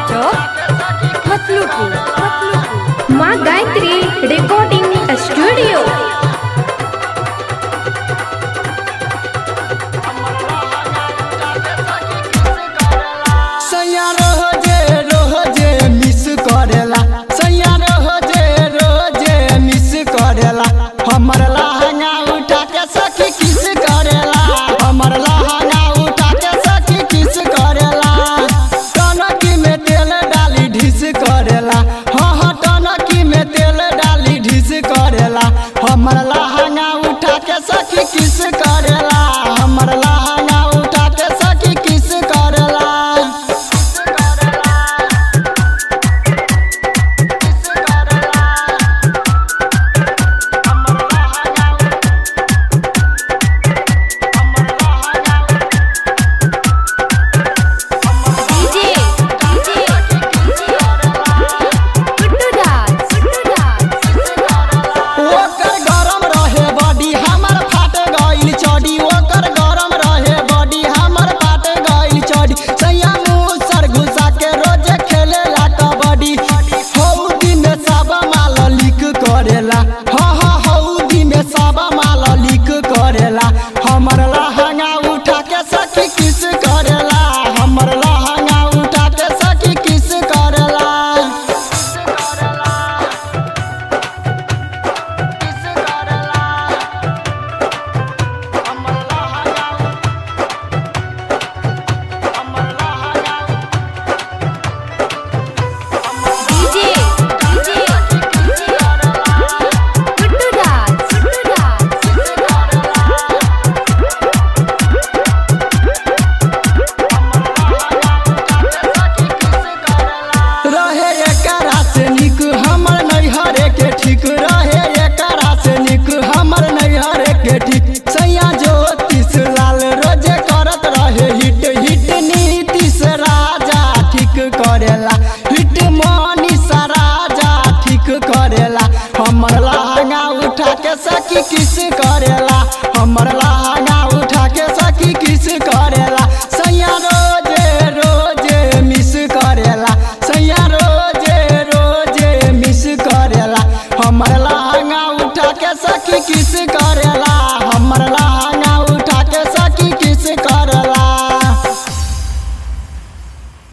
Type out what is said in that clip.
चौक मसलूपुर। माँ Gayatri recording studio. हमर लहंगा उठा के सखी किस करेला, हमर लहंगा उठा के सखी किस करेला। टनकी में तेल डाली ढिस करेला, हाँ हाँ टनकी में तेल डाली ढिस करेला। हमर लहंगा उठा के सखी किस करेला, हमर लहंगा उठा के सखी किस करेला। हमर लहंगा उठा के सखी किस करेला, हमर लहंगा उठा के सखी किस करेला। हमर नैहरे के ठीक रहे एकरा से निक, हमर नैहरे के ठीक। सैया ज्योतिष लाल रोजे करत रहे हिट, हिट नीतीश राजा ठीक करेला, हिट मनीषा राजा ठीक करेला। हमर लहंगा उठा के सखी किस करेला।